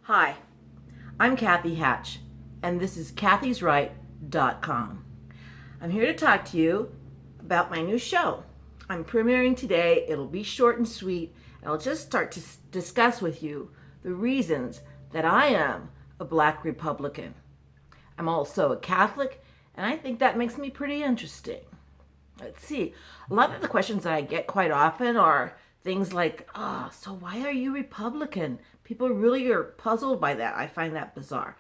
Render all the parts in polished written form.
Hi, I'm Kathy Hatch, and this is kathysright.com. I'm here to talk to you about my new show. I'm premiering today. It'll be short and sweet, and I'll just start to discuss with you the reasons that I am a Black Republican. I'm also a Catholic, and I think that makes me pretty interesting. Let's see. A lot of the questions that I get quite often are things like, so why are you Republican? People really are puzzled by that. I find that bizarre.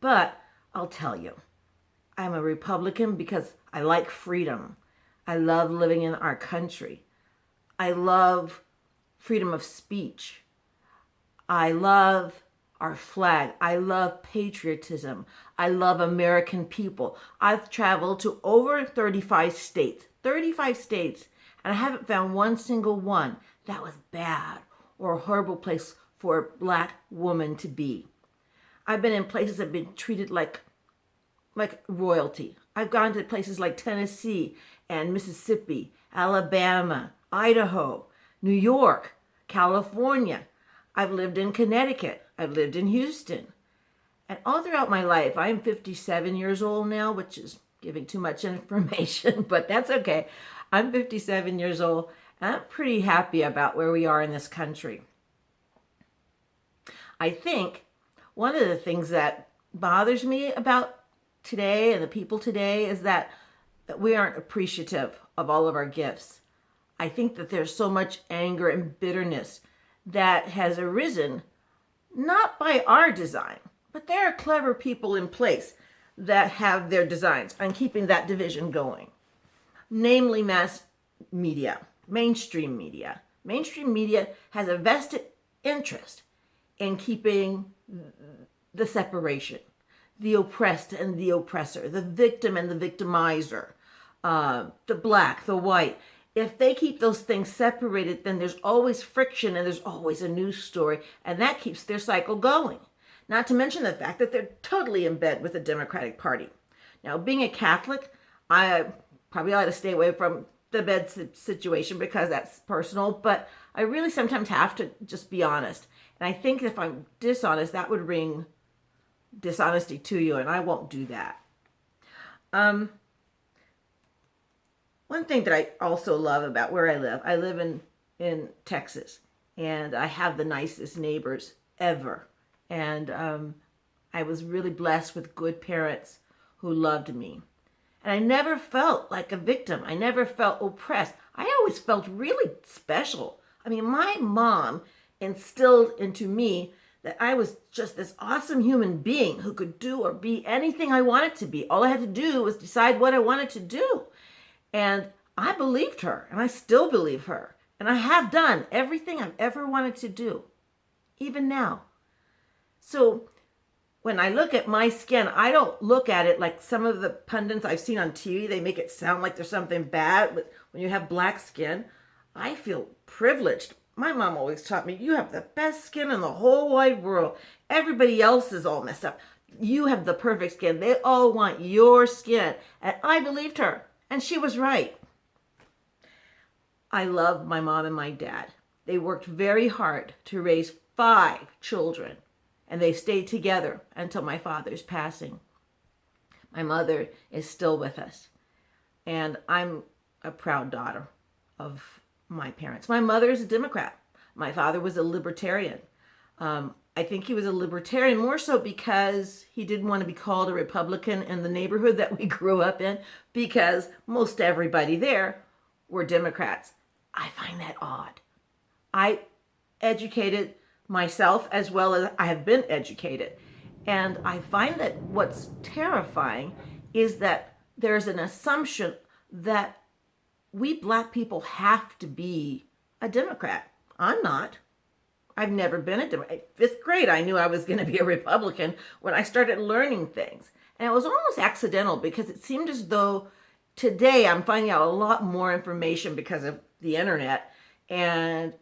But I'll tell you, I'm a Republican because I like freedom. I love living in our country. I love freedom of speech. I love our flag. I love patriotism. I love American people. I've traveled to over 35 states, and I haven't found one single one that was bad or a horrible place for a Black woman to be. I've been in places that have been treated like royalty. I've gone to places like Tennessee and Mississippi, Alabama, Idaho, New York, California. I've lived in Connecticut. I've lived in Houston. And all throughout my life, I'm 57 years old now, which is giving too much information, but that's okay. I'm 57 years old, and I'm pretty happy about where we are in this country. I think one of the things that bothers me about today and the people today is that we aren't appreciative of all of our gifts. I think that there's so much anger and bitterness that has arisen, not by our design, but there are clever people in place that have their designs on keeping that division going. Namely mass media, mainstream media. Mainstream media has a vested interest in keeping the separation, the oppressed and the oppressor, the victim and the victimizer, the Black, the white. If they keep those things separated, then there's always friction and there's always a news story, and that keeps their cycle going. Not to mention the fact that they're totally in bed with the Democratic Party. Now, being a Catholic, I probably ought to stay away from the bed situation because that's personal, but I really sometimes have to just be honest. And I think if I'm dishonest, that would ring dishonesty to you, and I won't do that. One thing that I also love about where I live in Texas, and I have the nicest neighbors ever. And I was really blessed with good parents who loved me. And I never felt like a victim. I never felt oppressed. I always felt really special. I mean, my mom instilled into me that I was just this awesome human being who could do or be anything I wanted to be. All I had to do was decide what I wanted to do. And I believed her, and I still believe her. And I have done everything I've ever wanted to do, even now. So when I look at my skin, I don't look at it like some of the pundits I've seen on TV. They make it sound like there's something bad when you have Black skin. I feel privileged. My mom always taught me, you have the best skin in the whole wide world. Everybody else is all messed up. You have the perfect skin. They all want your skin. And I believed her, and she was right. I love my mom and my dad. They worked very hard to raise 5 children, and they stayed together until my father's passing. My mother is still with us, and I'm a proud daughter of my parents. My mother is a Democrat. My father was a libertarian. I think he was a libertarian more so because he didn't want to be called a Republican in the neighborhood that we grew up in, because most everybody there were Democrats. I find that odd. I educated myself as well as I have been educated. And I find that what's terrifying is that there's an assumption that we Black people have to be a Democrat. I'm not. I've never been a Democrat. 5th grade, I knew I was going to be a Republican when I started learning things. And it was almost accidental because it seemed as though today I'm finding out a lot more information because of the internet. And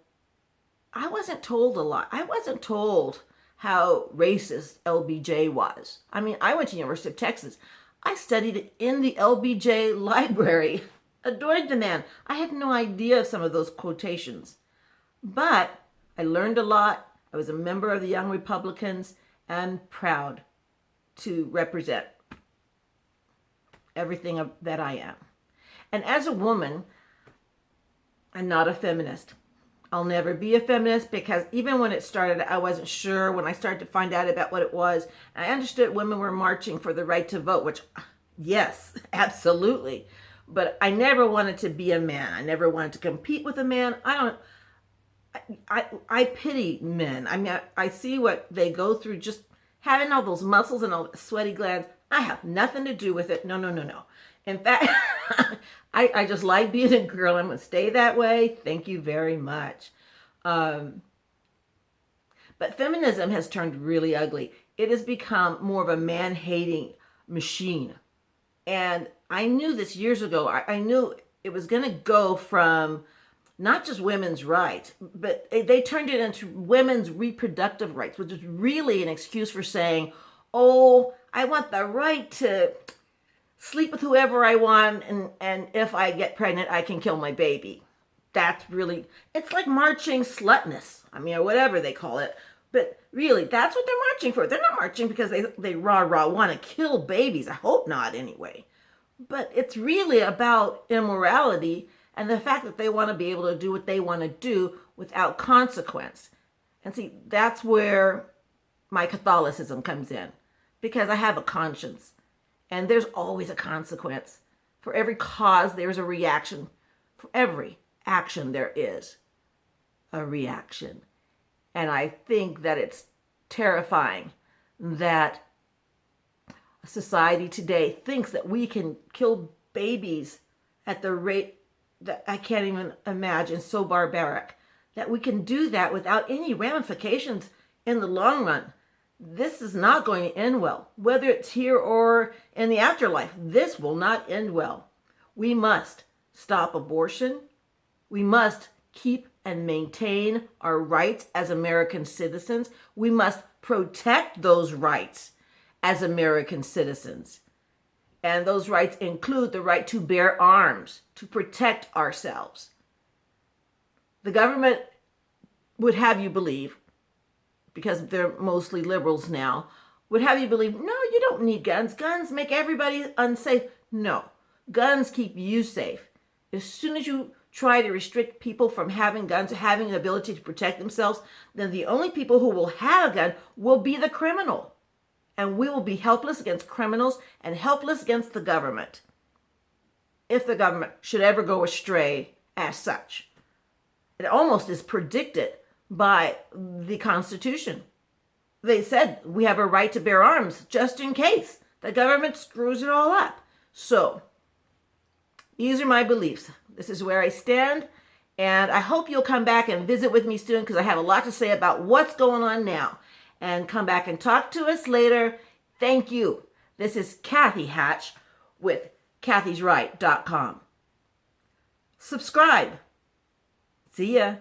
I wasn't told a lot. I wasn't told how racist LBJ was. I mean, I went to University of Texas. I studied in the LBJ library. Adored the man. I had no idea of some of those quotations. But I learned a lot. I was a member of the Young Republicans, and proud to represent everything that I am. And as a woman, I'm not a feminist. I'll never be a feminist because even when it started, I wasn't sure. When I started to find out about what it was, I understood women were marching for the right to vote, which, yes, absolutely. But I never wanted to be a man. I never wanted to compete with a man. I pity men. I mean, I see what they go through, just having all those muscles and all the sweaty glands. I have nothing to do with it. No, no, no, no. In fact, I just like being a girl. I'm going to stay that way. Thank you very much. But feminism has turned really ugly. It has become more of a man-hating machine. And I knew this years ago. I knew it was going to go from not just women's rights, but they turned it into women's reproductive rights, which is really an excuse for saying, oh, I want the right to sleep with whoever I want, and if I get pregnant, I can kill my baby. That's really, it's like marching slutness. I mean, or whatever they call it. But really, that's what they're marching for. They're not marching because they rah-rah want to kill babies. I hope not, anyway. But it's really about immorality and the fact that they want to be able to do what they want to do without consequence. And see, that's where my Catholicism comes in, because I have a conscience. And there's always a consequence. For every cause, there's a reaction. For every action, there is a reaction. And I think that it's terrifying that society today thinks that we can kill babies at the rate that I can't even imagine, so barbaric, that we can do that without any ramifications in the long run. This is not going to end well. Whether it's here or in the afterlife, this will not end well. We must stop abortion. We must keep and maintain our rights as American citizens. We must protect those rights as American citizens. And those rights include the right to bear arms, to protect ourselves. The government would have you believe, because they're mostly liberals now, would have you believe, no, you don't need guns. Guns make everybody unsafe. No, guns keep you safe. As soon as you try to restrict people from having guns, having the ability to protect themselves, then the only people who will have a gun will be the criminal. And we will be helpless against criminals and helpless against the government, if the government should ever go astray as such. It almost is predicted by the Constitution. They said we have a right to bear arms just in case the government screws it all up. So these are my beliefs. This is where I stand. And I hope you'll come back and visit with me soon, because I have a lot to say about what's going on now. And come back and talk to us later. Thank you. This is Kathy Hatch with kathysright.com. Subscribe. See ya.